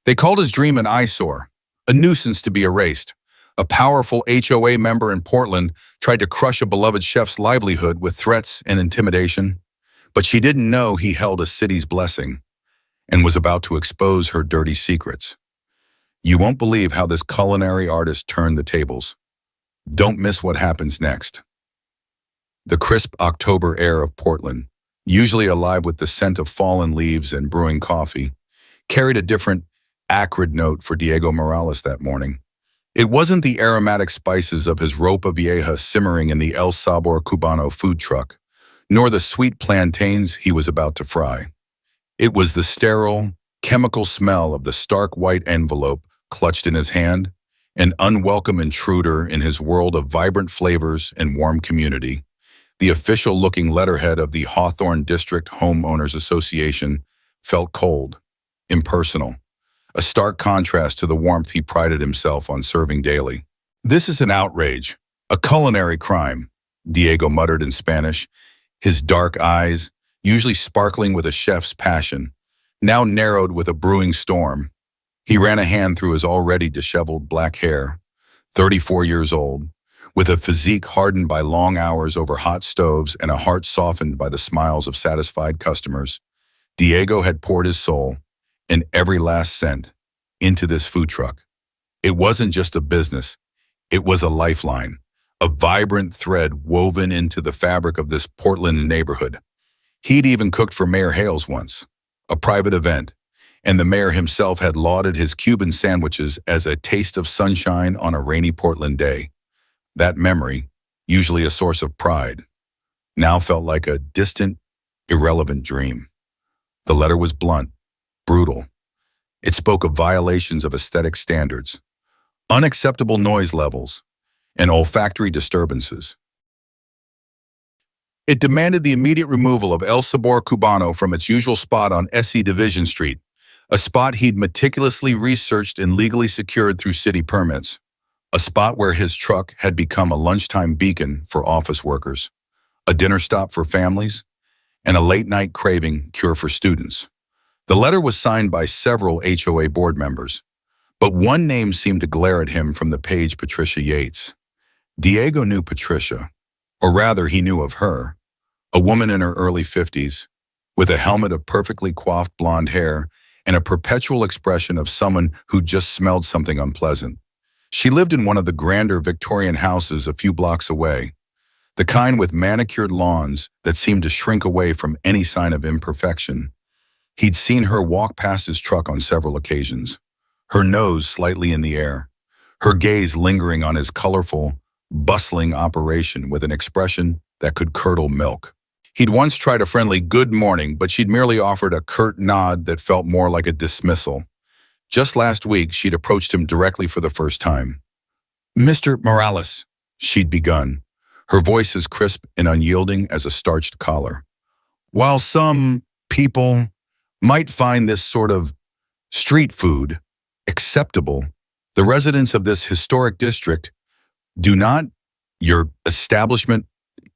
They called his dream an eyesore, a nuisance to be erased. A powerful HOA member in Portland tried to crush a beloved chef's livelihood with threats and intimidation, but she didn't know he held a city's blessing and was about to expose her dirty secrets. You won't believe how this culinary artist turned the tables. Don't miss what happens next. The crisp October air of Portland, usually alive with the scent of fallen leaves and brewing coffee, carried a different, acrid note for Diego Morales that morning. It wasn't the aromatic spices of his ropa vieja simmering in the El Sabor Cubano food truck, nor the sweet plantains he was about to fry. It was the sterile, chemical smell of the stark white envelope clutched in his hand, an unwelcome intruder in his world of vibrant flavors and warm community. The official-looking letterhead of the Hawthorne District Homeowners Association felt cold, impersonal, a stark contrast to the warmth he prided himself on serving daily. "This is an outrage, a culinary crime," Diego muttered in Spanish, his dark eyes, usually sparkling with a chef's passion, now narrowed with a brewing storm. He ran a hand through his already disheveled black hair. 34 years old, with a physique hardened by long hours over hot stoves and a heart softened by the smiles of satisfied customers, Diego had poured his soul, and every last cent, into this food truck. It wasn't just a business, it was a lifeline, a vibrant thread woven into the fabric of this Portland neighborhood. He'd even cooked for Mayor Hales once, a private event, and the mayor himself had lauded his Cuban sandwiches as a taste of sunshine on a rainy Portland day. That memory, usually a source of pride, now felt like a distant, irrelevant dream. The letter was blunt, brutal. It spoke of violations of aesthetic standards, unacceptable noise levels, and olfactory disturbances. It demanded the immediate removal of El Sabor Cubano from its usual spot on SE Division Street, a spot he'd meticulously researched and legally secured through city permits, a spot where his truck had become a lunchtime beacon for office workers, a dinner stop for families, and a late-night craving cure for students. The letter was signed by several HOA board members, but one name seemed to glare at him from the page: Patricia Yates. Diego knew Patricia, or rather he knew of her, a woman in her early 50s, with a helmet of perfectly coiffed blonde hair and a perpetual expression of someone who just smelled something unpleasant. She lived in one of the grander Victorian houses a few blocks away, the kind with manicured lawns that seemed to shrink away from any sign of imperfection. He'd seen her walk past his truck on several occasions, her nose slightly in the air, her gaze lingering on his colorful, bustling operation with an expression that could curdle milk. He'd once tried a friendly "good morning," but she'd merely offered a curt nod that felt more like a dismissal. Just last week, she'd approached him directly for the first time. "Mr. Morales," she'd begun, her voice as crisp and unyielding as a starched collar. "While some people might find this sort of street food acceptable, the residents of this historic district do not. Your establishment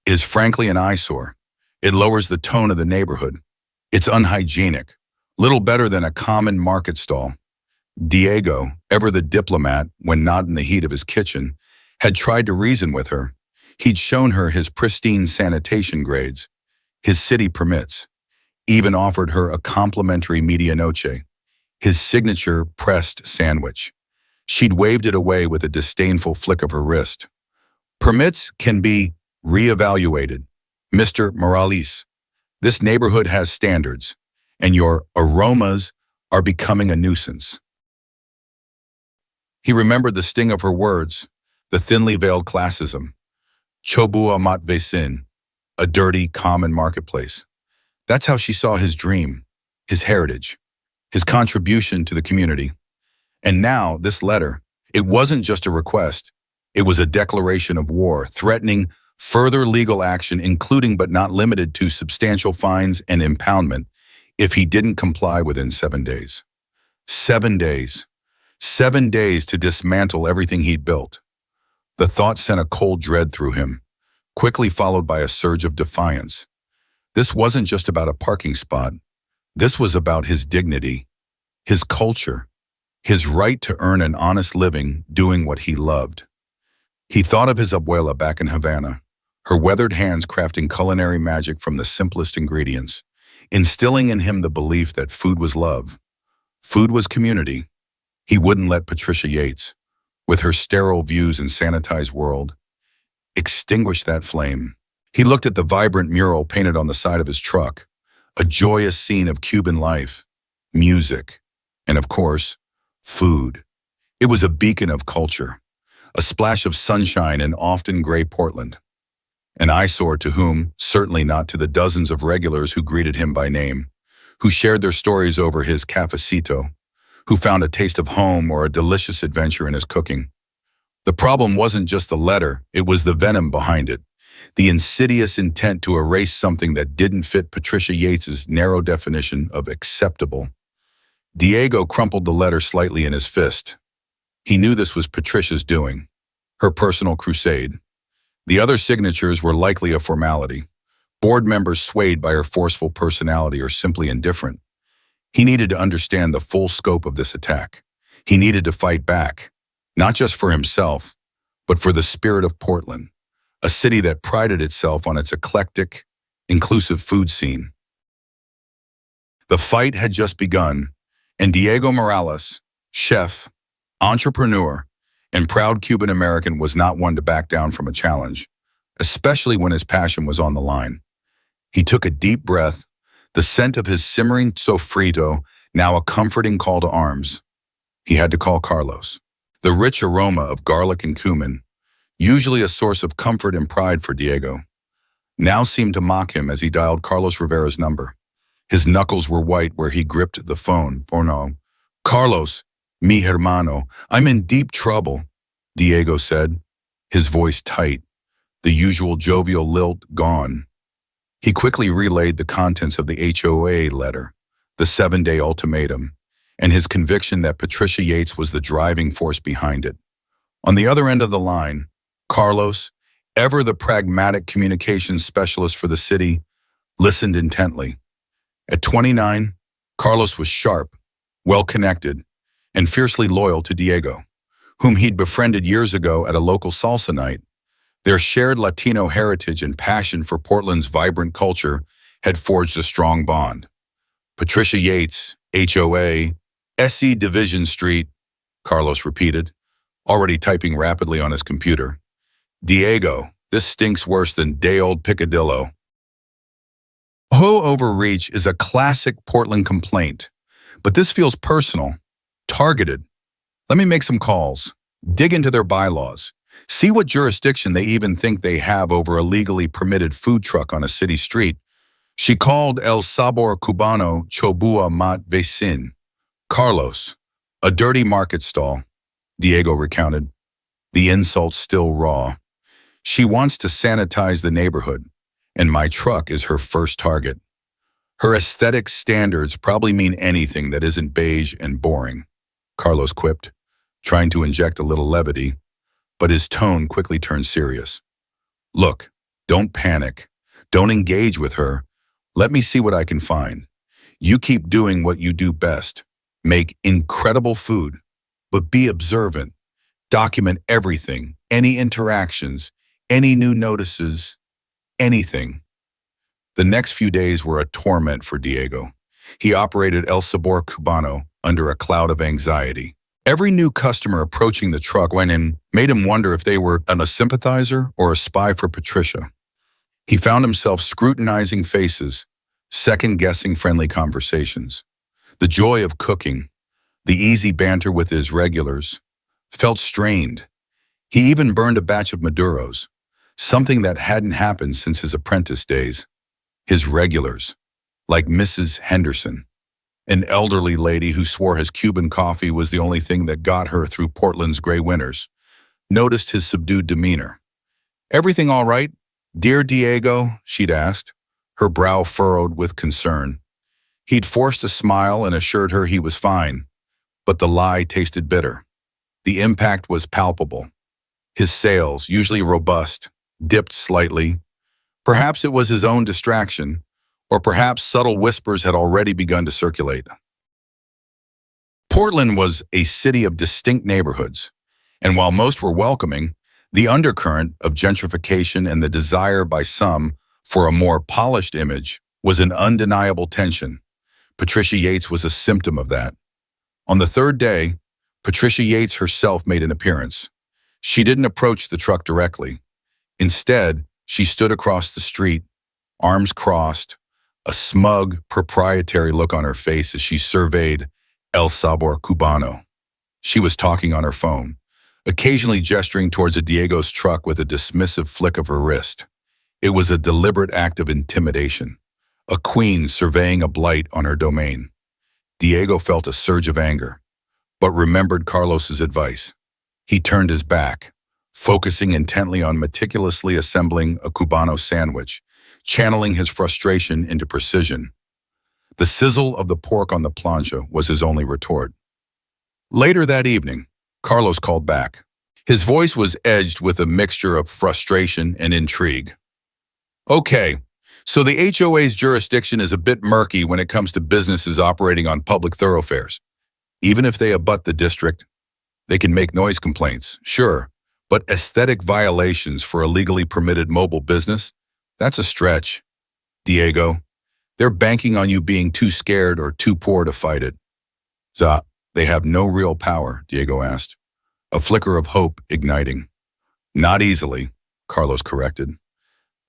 is frankly an eyesore. It lowers the tone of the neighborhood. It's unhygienic, little better than a common market stall." Diego, ever the diplomat when not in the heat of his kitchen, had tried to reason with her. He'd shown her his pristine sanitation grades, his city permits, even offered her a complimentary medianoche, his signature pressed sandwich. She'd waved it away with a disdainful flick of her wrist. "Permits can be reevaluated, Mr. Morales. This neighborhood has standards, and your aromas are becoming a nuisance." He remembered the sting of her words, the thinly veiled classism. Chobu amat vesin, a dirty, common marketplace. That's how she saw his dream, his heritage, his contribution to the community. And now, this letter, it wasn't just a request. It was a declaration of war, threatening further legal action, including but not limited to substantial fines and impoundment, if he didn't comply within 7 days. 7 days. 7 days to dismantle everything he'd built. The thought sent a cold dread through him, quickly followed by a surge of defiance. This wasn't just about a parking spot. This was about his dignity, his culture, his right to earn an honest living doing what he loved. He thought of his abuela back in Havana, her weathered hands crafting culinary magic from the simplest ingredients, instilling in him the belief that food was love, food was community. He wouldn't let Patricia Yates, with her sterile views and sanitized world, extinguish that flame. He looked at the vibrant mural painted on the side of his truck, a joyous scene of Cuban life, music, and of course, food. It was a beacon of culture, a splash of sunshine in often gray Portland. An eyesore to whom, certainly not to the dozens of regulars who greeted him by name, who shared their stories over his cafecito, who found a taste of home or a delicious adventure in his cooking. The problem wasn't just the letter, it was the venom behind it, the insidious intent to erase something that didn't fit Patricia Yates's narrow definition of acceptable. Diego crumpled the letter slightly in his fist. He knew this was Patricia's doing, her personal crusade. The other signatures were likely a formality, board members swayed by her forceful personality or simply indifferent. He needed to understand the full scope of this attack. He needed to fight back, not just for himself, but for the spirit of Portland, a city that prided itself on its eclectic, inclusive food scene. The fight had just begun, and Diego Morales, chef, entrepreneur, and proud Cuban American was not one to back down from a challenge, especially when his passion was on the line. He took a deep breath, the scent of his simmering sofrito now a comforting call to arms. He had to call Carlos. The rich aroma of garlic and cumin, usually a source of comfort and pride for Diego, now seemed to mock him as he dialed Carlos Rivera's number. His knuckles were white where he gripped the phone. "Porno. Carlos, mi hermano, I'm in deep trouble," Diego said, his voice tight, the usual jovial lilt gone. He quickly relayed the contents of the HOA letter, the 7-day ultimatum, and his conviction that Patricia Yates was the driving force behind it. On the other end of the line, Carlos, ever the pragmatic communications specialist for the city, listened intently. At 29, Carlos was sharp, well-connected, and fiercely loyal to Diego, whom he'd befriended years ago at a local salsa night. Their shared Latino heritage and passion for Portland's vibrant culture had forged a strong bond. Patricia Yates, HOA, SE Division Street, Carlos repeated, already typing rapidly on his computer. "Diego, this stinks worse than day-old picadillo." HOA overreach is a classic Portland complaint, but this feels personal, targeted. Let me make some calls, dig into their bylaws, see what jurisdiction they even think they have over a legally permitted food truck on a city street. She called El Sabor Cubano Chobua Mat Vecin. "Carlos, a dirty market stall," Diego recounted, the insult still raw. "She wants to sanitize the neighborhood, and my truck is her first target. Her aesthetic standards probably mean anything that isn't beige and boring," Carlos quipped, trying to inject a little levity, but his tone quickly turned serious. "Look, don't panic. Don't engage with her. Let me see what I can find. You keep doing what you do best. Make incredible food, but be observant. Document everything, any interactions, any new notices, anything." The next few days were a torment for Diego. He operated El Sabor Cubano under a cloud of anxiety. Every new customer approaching the truck went in made him wonder if they were a sympathizer or a spy for Patricia. He found himself scrutinizing faces, second-guessing friendly conversations. The joy of cooking, the easy banter with his regulars, felt strained. He even burned a batch of Maduros, something that hadn't happened since his apprentice days. His regulars, like Mrs. Henderson, an elderly lady who swore his Cuban coffee was the only thing that got her through Portland's gray winters, noticed his subdued demeanor. "Everything all right, dear Diego?" she'd asked, her brow furrowed with concern. He'd forced a smile and assured her he was fine, but the lie tasted bitter. The impact was palpable. His sales, usually robust, dipped slightly. Perhaps it was his own distraction, or perhaps subtle whispers had already begun to circulate. Portland was a city of distinct neighborhoods, and while most were welcoming, the undercurrent of gentrification and the desire by some for a more polished image was an undeniable tension. Patricia Yates was a symptom of that. On the third day, Patricia Yates herself made an appearance. She didn't approach the truck directly. Instead, she stood across the street, arms crossed, a smug, proprietary look on her face as she surveyed El Sabor Cubano. She was talking on her phone, occasionally gesturing towards a Diego's truck with a dismissive flick of her wrist. It was a deliberate act of intimidation, a queen surveying a blight on her domain. Diego felt a surge of anger, but remembered Carlos's advice. He turned his back, focusing intently on meticulously assembling a Cubano sandwich, channeling his frustration into precision. The sizzle of the pork on the plancha was his only retort. Later that evening, Carlos called back. His voice was edged with a mixture of frustration and intrigue. Okay, so the HOA's jurisdiction is a bit murky when it comes to businesses operating on public thoroughfares. Even if they abut the district, they can make noise complaints, sure, but aesthetic violations for a legally permitted mobile business? That's a stretch. Diego, they're banking on you being too scared or too poor to fight it. They have no real power, Diego asked, a flicker of hope igniting. Not easily, Carlos corrected.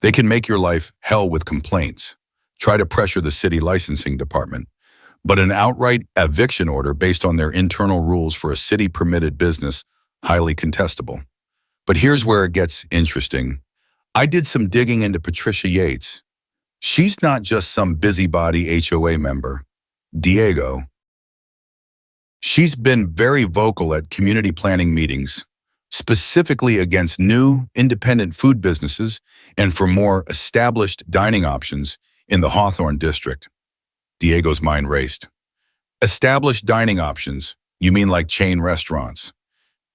They can make your life hell with complaints, try to pressure the city licensing department, but an outright eviction order based on their internal rules for a city-permitted business, highly contestable. But here's where it gets interesting. I did some digging into Patricia Yates. She's not just some busybody HOA member. Diego. She's been very vocal at community planning meetings, specifically against new, independent food businesses and for more established dining options in the Hawthorne district. Diego's mind raced. Established dining options? You mean like chain restaurants?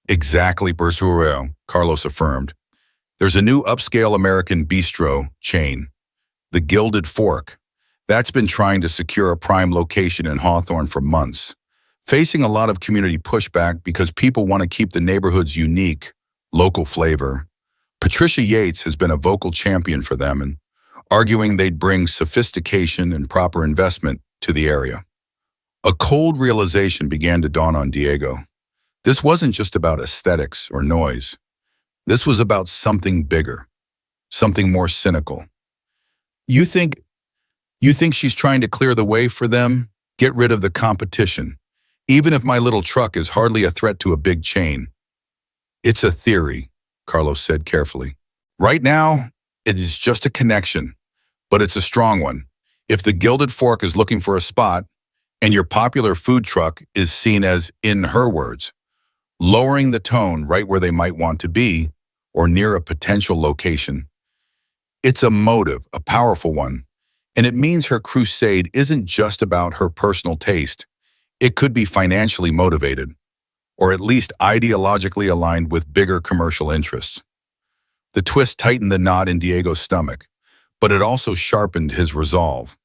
Exactly, Bersuero, Carlos affirmed. There's a new upscale American bistro chain, the Gilded Fork. That's been trying to secure a prime location in Hawthorne for months, facing a lot of community pushback because people want to keep the neighborhood's unique, local flavor. Patricia Yates has been a vocal champion for them and arguing they'd bring sophistication and proper investment to the area. A cold realization began to dawn on Diego. This wasn't just about aesthetics or noise. This was about something bigger, something more cynical. You think she's trying to clear the way for them? Get rid of the competition, even if my little truck is hardly a threat to a big chain. It's a theory, Carlos said carefully. Right now, it is just a connection, but it's a strong one. If the Gilded Fork is looking for a spot, and your popular food truck is seen as, in her words, lowering the tone right where they might want to be, or near a potential location, it's a motive, a powerful one, and it means her crusade isn't just about her personal taste. It could be financially motivated, or at least ideologically aligned with bigger commercial interests. The twist tightened the knot in Diego's stomach, but it also sharpened his resolve.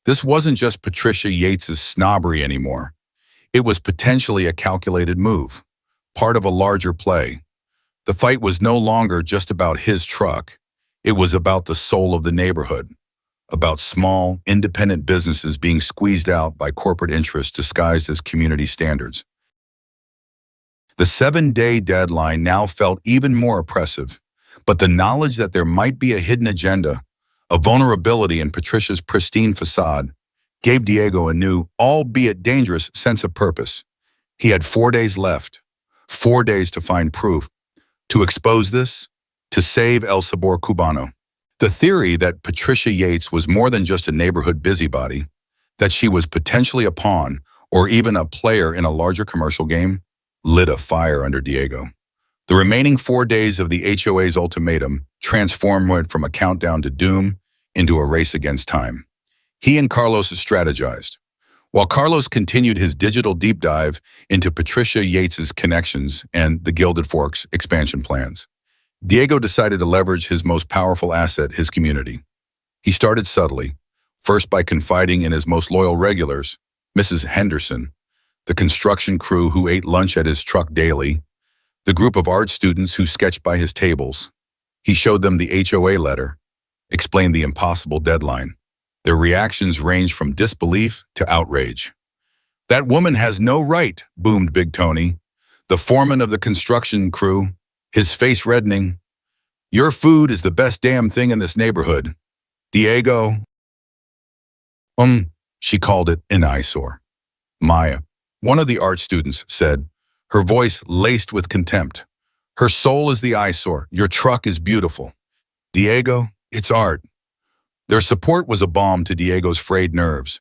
This wasn't just Patricia Yates's snobbery anymore. It was potentially a calculated move, part of a larger play. The fight was no longer just about his truck. It was about the soul of the neighborhood, about small, independent businesses being squeezed out by corporate interests disguised as community standards. The 7-day deadline now felt even more oppressive, but the knowledge that there might be a hidden agenda, a vulnerability in Patricia's pristine facade, gave Diego a new, albeit dangerous, sense of purpose. He had 4 days left, 4 days to find proof, to expose this, to save El Sabor Cubano. The theory that Patricia Yates was more than just a neighborhood busybody, that she was potentially a pawn or even a player in a larger commercial game, lit a fire under Diego. The remaining 4 days of the HOA's ultimatum transformed it from a countdown to doom into a race against time. He and Carlos strategized. While Carlos continued his digital deep dive into Patricia Yates's connections and the Gilded Fork's expansion plans, Diego decided to leverage his most powerful asset, his community. He started subtly, first by confiding in his most loyal regulars, Mrs. Henderson, the construction crew who ate lunch at his truck daily, the group of art students who sketched by his tables. He showed them the HOA letter, explained the impossible deadline. Their reactions ranged from disbelief to outrage. "That woman has no right," boomed Big Tony, the foreman of the construction crew, his face reddening. "Your food is the best damn thing in this neighborhood. Diego." She called it an eyesore. Maya, one of the art students, said, her voice laced with contempt. "Her soul is the eyesore. Your truck is beautiful. Diego, it's art." Their support was a balm to Diego's frayed nerves.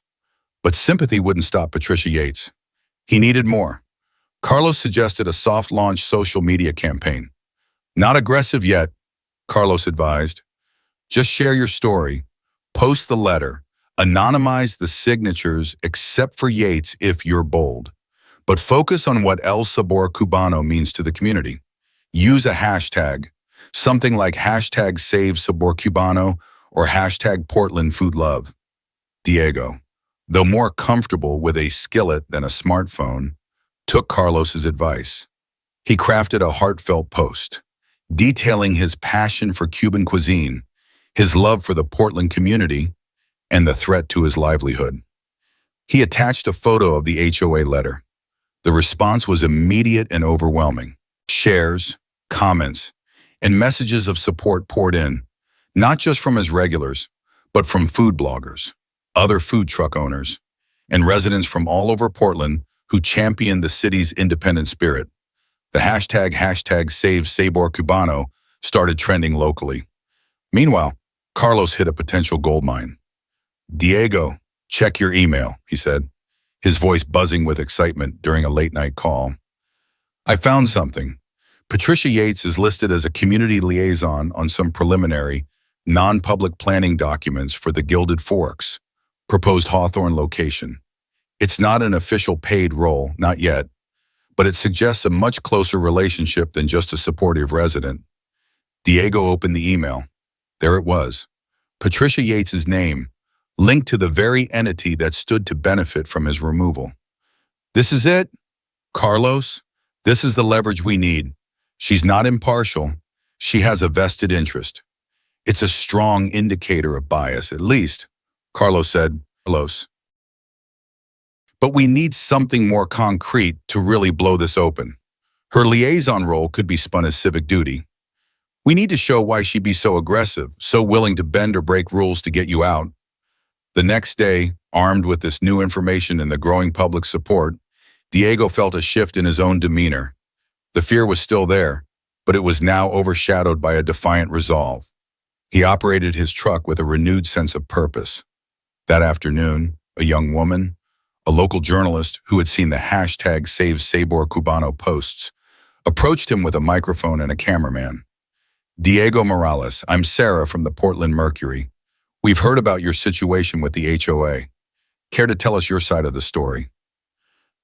But sympathy wouldn't stop Patricia Yates. He needed more. Carlos suggested a soft-launch social media campaign. "Not aggressive yet," Carlos advised. "Just share your story. Post the letter. Anonymize the signatures except for Yates if you're bold. But focus on what El Sabor Cubano means to the community. Use a hashtag, something like hashtag Save Sabor Cubano or hashtag Portland Food Love." Diego, though more comfortable with a skillet than a smartphone, took Carlos's advice. He crafted a heartfelt post, detailing his passion for Cuban cuisine, his love for the Portland community, and the threat to his livelihood. He attached a photo of the HOA letter. The response was immediate and overwhelming. Shares, comments, and messages of support poured in, not just from his regulars, but from food bloggers, other food truck owners, and residents from all over Portland who championed the city's independent spirit. The hashtag Save Sabor Cubano started trending locally. Meanwhile, Carlos hit a potential goldmine. "Diego, check your email," he said, his voice buzzing with excitement during a late-night call. "I found something. Patricia Yates is listed as a community liaison on some preliminary, non-public planning documents for the Gilded Forks, proposed Hawthorne location. It's not an official paid role, not yet, but it suggests a much closer relationship than just a supportive resident." Diego opened the email. There it was, Patricia Yates's name, linked to the very entity that stood to benefit from his removal. "This is it, Carlos. This is the leverage we need. She's not impartial. She has a vested interest. It's a strong indicator of bias, at least," Carlos said. "Carlos. But we need something more concrete to really blow this open. Her liaison role could be spun as civic duty. We need to show why she'd be so aggressive, so willing to bend or break rules to get you out." The next day, armed with this new information and the growing public support, Diego felt a shift in his own demeanor. The fear was still there, but it was now overshadowed by a defiant resolve. He operated his truck with a renewed sense of purpose. That afternoon, a young woman, a local journalist who had seen the hashtag Save Sabor Cubano posts, approached him with a microphone and a cameraman. "Diego Morales, I'm Sarah from the Portland Mercury. We've heard about your situation with the HOA. Care to tell us your side of the story?"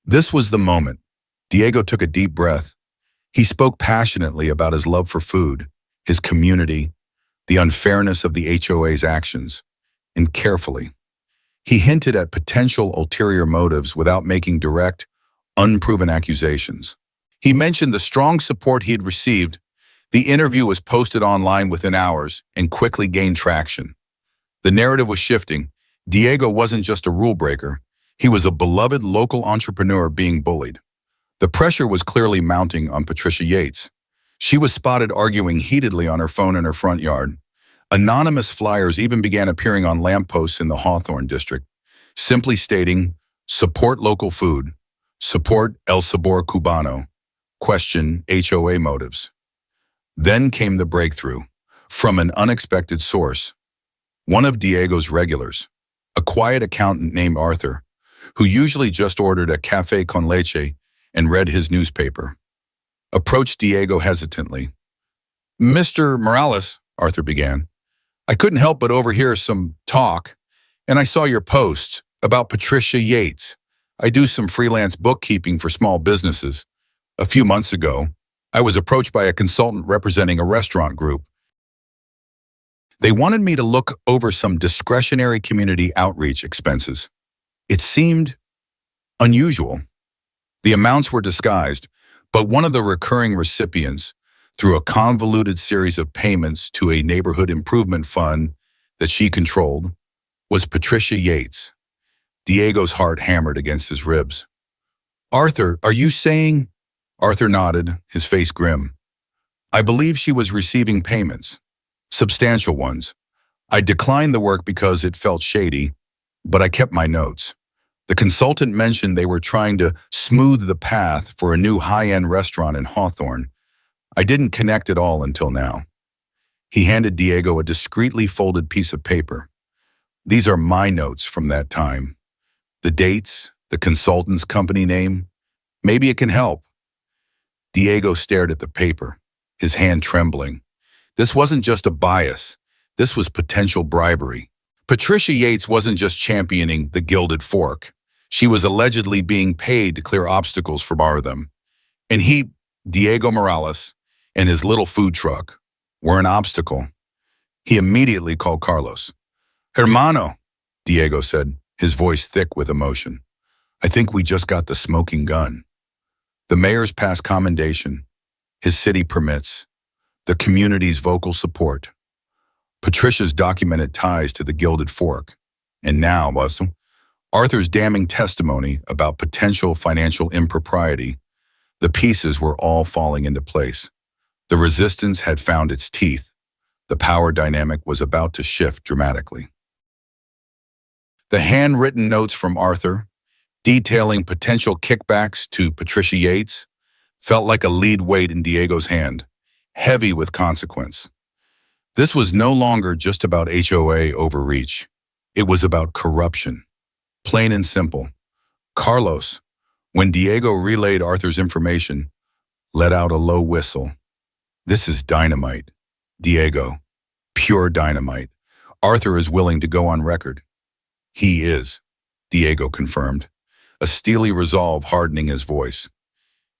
This was the moment. Diego took a deep breath. He spoke passionately about his love for food, his community, the unfairness of the HOA's actions, and carefully, he hinted at potential ulterior motives without making direct, unproven accusations. He mentioned the strong support he had received. The interview was posted online within hours and quickly gained traction. The narrative was shifting. Diego wasn't just a rule breaker. He was a beloved local entrepreneur being bullied. The pressure was clearly mounting on Patricia Yates. She was spotted arguing heatedly on her phone in her front yard. Anonymous flyers even began appearing on lampposts in the Hawthorne district, simply stating, "Support local food. Support El Sabor Cubano. Question HOA motives." Then came the breakthrough. From an unexpected source. One of Diego's regulars, a quiet accountant named Arthur, who usually just ordered a café con leche and read his newspaper, approached Diego hesitantly. "Mr. Morales," Arthur began, "I couldn't help but overhear some talk, and I saw your posts about Patricia Yates. I do some freelance bookkeeping for small businesses. A few months ago, I was approached by a consultant representing a restaurant group. They wanted me to look over some discretionary community outreach expenses. It seemed unusual. The amounts were disguised, but one of the recurring recipients, through a convoluted series of payments to a neighborhood improvement fund that she controlled, was Patricia Yates. Diego's heart hammered against his ribs. "Arthur, are you saying?" Arthur nodded, his face grim. "I believe she was receiving payments. Substantial ones. I declined the work because it felt shady, but I kept my notes. The consultant mentioned they were trying to smooth the path for a new high-end restaurant in Hawthorne. I didn't connect it all until now." He handed Diego a discreetly folded piece of paper. "These are my notes from that time. The dates, the consultant's company name. Maybe it can help." Diego stared at the paper, his hand trembling. This wasn't just a bias. This was potential bribery. Patricia Yates wasn't just championing the gilded fork. She was allegedly being paid to clear obstacles for them. And he, Diego Morales, and his little food truck were an obstacle. He immediately called Carlos. "Hermano," Diego said, his voice thick with emotion. "I think we just got the smoking gun." The mayor's past commendation, his city permits, the community's vocal support, Patricia's documented ties to the Gilded Fork, and now Arthur's damning testimony about potential financial impropriety. The pieces were all falling into place. The resistance had found its teeth. The power dynamic was about to shift dramatically. The handwritten notes from Arthur, detailing potential kickbacks to Patricia Yates, felt like a lead weight in Diego's hand, heavy with consequence. This was no longer just about HOA overreach. It was about corruption. Plain and simple. Carlos, when Diego relayed Arthur's information, let out a low whistle. "This is dynamite, Diego. Pure dynamite. Arthur is willing to go on record." "He is," Diego confirmed, a steely resolve hardening his voice.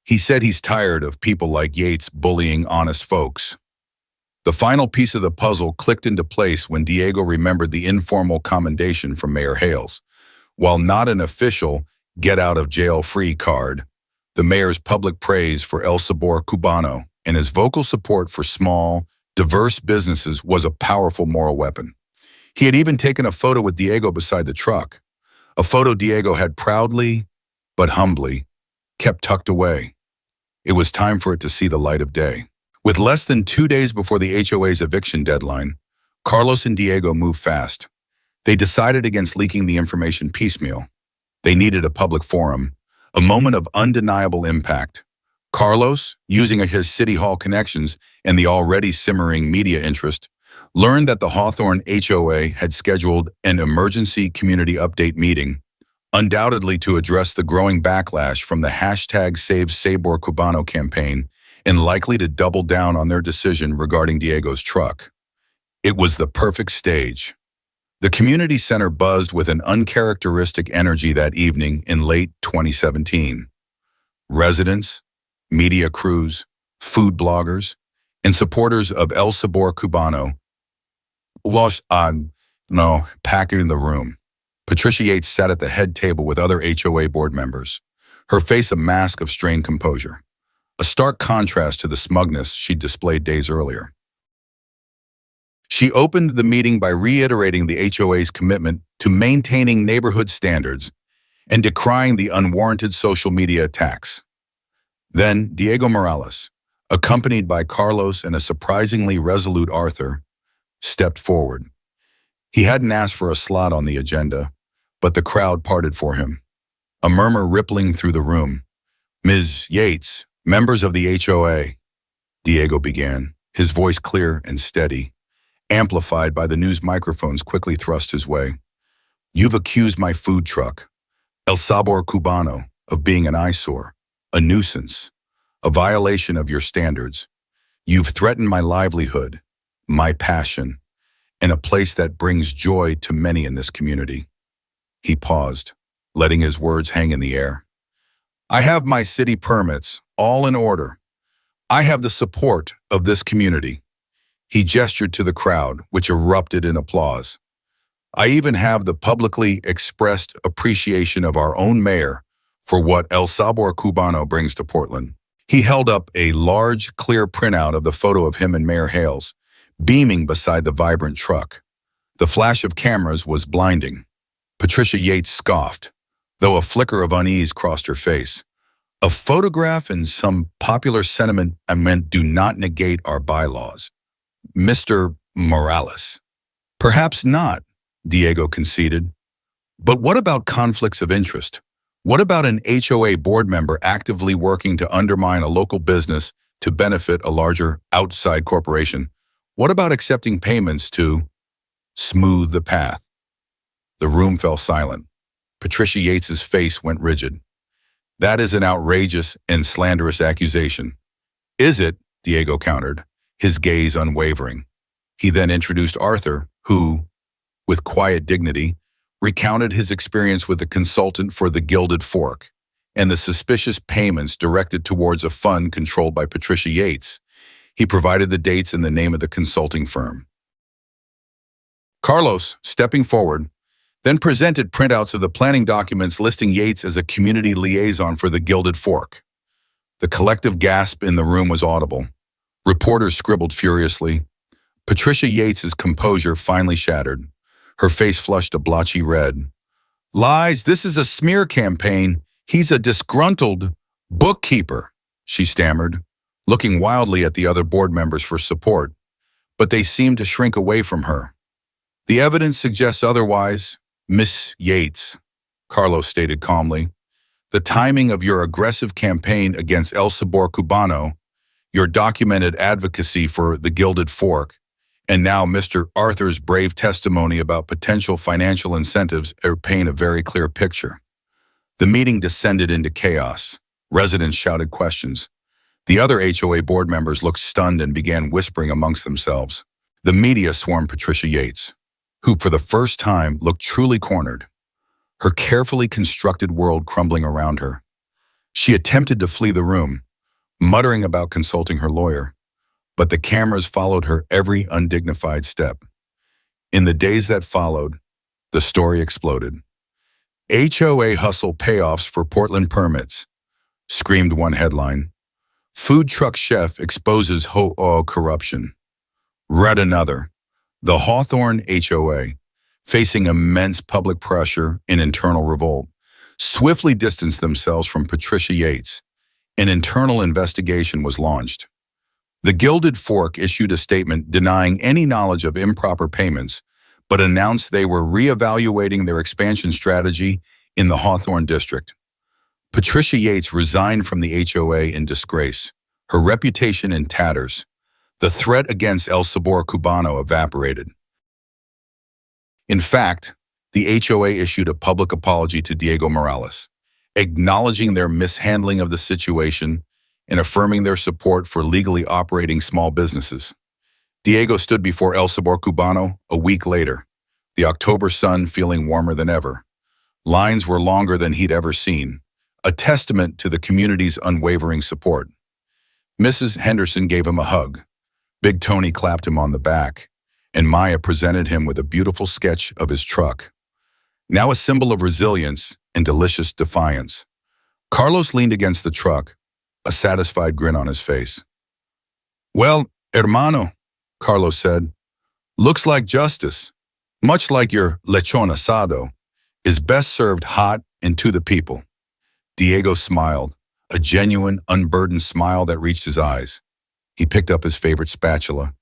"He said he's tired of people like Yates bullying honest folks." The final piece of the puzzle clicked into place when Diego remembered the informal commendation from Mayor Hales. While not an official get-out-of-jail-free card, the mayor's public praise for El Sabor Cubano and his vocal support for small, diverse businesses was a powerful moral weapon. He had even taken a photo with Diego beside the truck, a photo Diego had proudly, but humbly, kept tucked away. It was time for it to see the light of day. With less than 2 days before the HOA's eviction deadline, Carlos and Diego moved fast. They decided against leaking the information piecemeal. They needed a public forum, a moment of undeniable impact. Carlos, using his City Hall connections and the already simmering media interest, learned that the Hawthorne HOA had scheduled an emergency community update meeting, undoubtedly to address the growing backlash from the #SaveSabor campaign and likely to double down on their decision regarding Diego's truck. It was the perfect stage. The community center buzzed with an uncharacteristic energy that evening in late 2017. Residents, media crews, food bloggers, and supporters of El Sabor Cubano packing the room. Patricia Yates sat at the head table with other HOA board members, her face a mask of strained composure, a stark contrast to the smugness she'd displayed days earlier. She opened the meeting by reiterating the HOA's commitment to maintaining neighborhood standards and decrying the unwarranted social media attacks. Then Diego Morales, accompanied by Carlos and a surprisingly resolute Arthur, stepped forward. He hadn't asked for a slot on the agenda, but the crowd parted for him, a murmur rippling through the room. "Ms. Yates, members of the HOA," Diego began, his voice clear and steady, amplified by the news microphones quickly thrust his way. "You've accused my food truck, El Sabor Cubano, of being an eyesore, a nuisance, a violation of your standards. You've threatened my livelihood, my passion, and a place that brings joy to many in this community." He paused, letting his words hang in the air. "I have my city permits, all in order. I have the support of this community." He gestured to the crowd, which erupted in applause. "I even have the publicly expressed appreciation of our own mayor, for what El Sabor Cubano brings to Portland. He held up a large, clear printout of the photo of him and Mayor Hales, beaming beside the vibrant truck. The flash of cameras was blinding. Patricia Yates scoffed, though a flicker of unease crossed her face. A photograph and some popular sentiment meant do not negate our bylaws. Mr. Morales. Perhaps not, Diego conceded. But what about conflicts of interest? What about an HOA board member actively working to undermine a local business to benefit a larger outside corporation? What about accepting payments to smooth the path? The room fell silent. Patricia Yates's face went rigid. That is an outrageous and slanderous accusation. Is it? Diego countered, his gaze unwavering. He then introduced Arthur, who, with quiet dignity, recounted his experience with the consultant for the Gilded Fork and the suspicious payments directed towards a fund controlled by Patricia Yates. He provided the dates and the name of the consulting firm. Carlos, stepping forward, then presented printouts of the planning documents listing Yates as a community liaison for the Gilded Fork. The collective gasp in the room was audible. Reporters scribbled furiously. Patricia Yates's composure finally shattered. Her face flushed a blotchy red. Lies, this is a smear campaign. He's a disgruntled bookkeeper, she stammered, looking wildly at the other board members for support, but they seemed to shrink away from her. The evidence suggests otherwise, Miss Yates, Carlos stated calmly. The timing of your aggressive campaign against El Sabor Cubano, your documented advocacy for the Gilded Fork, and now Mr. Arthur's brave testimony about potential financial incentives paint a very clear picture. The meeting descended into chaos. Residents shouted questions. The other HOA board members looked stunned and began whispering amongst themselves. The media swarmed Patricia Yates, who for the first time looked truly cornered, her carefully constructed world crumbling around her. She attempted to flee the room, muttering about consulting her lawyer, but the cameras followed her every undignified step. In the days that followed, the story exploded. HOA hustle payoffs for Portland permits, screamed one headline. Food truck chef exposes HOA corruption. Read another. The Hawthorne HOA, facing immense public pressure and internal revolt, swiftly distanced themselves from Patricia Yates. An internal investigation was launched. The Gilded Fork issued a statement denying any knowledge of improper payments, but announced they were reevaluating their expansion strategy in the Hawthorne district. Patricia Yates resigned from the HOA in disgrace, her reputation in tatters. The threat against El Sabor Cubano evaporated. In fact, the HOA issued a public apology to Diego Morales, acknowledging their mishandling of the situation and affirming their support for legally operating small businesses. Diego stood before El Sabor Cubano a week later, the October sun feeling warmer than ever. Lines were longer than he'd ever seen, a testament to the community's unwavering support. Mrs. Henderson gave him a hug. Big Tony clapped him on the back, and Maya presented him with a beautiful sketch of his truck, now a symbol of resilience and delicious defiance. Carlos leaned against the truck, a satisfied grin on his face. Well, hermano, Carlos said, looks like justice, much like your lechon asado, is best served hot and to the people. Diego smiled, a genuine, unburdened smile that reached his eyes. He picked up his favorite spatula,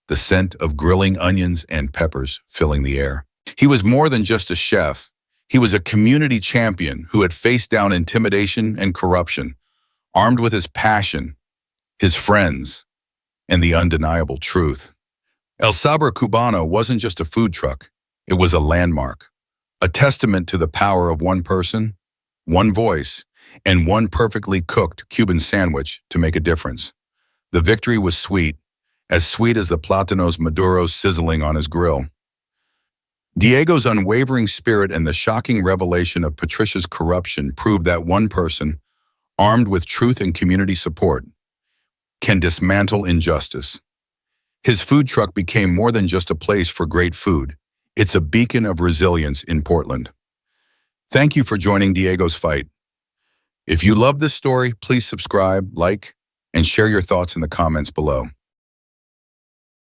the scent of grilling onions and peppers filling the air. He was more than just a chef. He was a community champion who had faced down intimidation and corruption, armed with his passion, his friends, and the undeniable truth. El Sabor Cubano wasn't just a food truck. It was a landmark, a testament to the power of one person, one voice, and one perfectly cooked Cuban sandwich to make a difference. The victory was sweet as the plátanos maduros sizzling on his grill. Diego's unwavering spirit and the shocking revelation of Patricia's corruption proved that one person, armed with truth and community support, can dismantle injustice. His food truck became more than just a place for great food. It's a beacon of resilience in Portland. Thank you for joining Diego's fight. If you love this story, please subscribe, like, and share your thoughts in the comments below.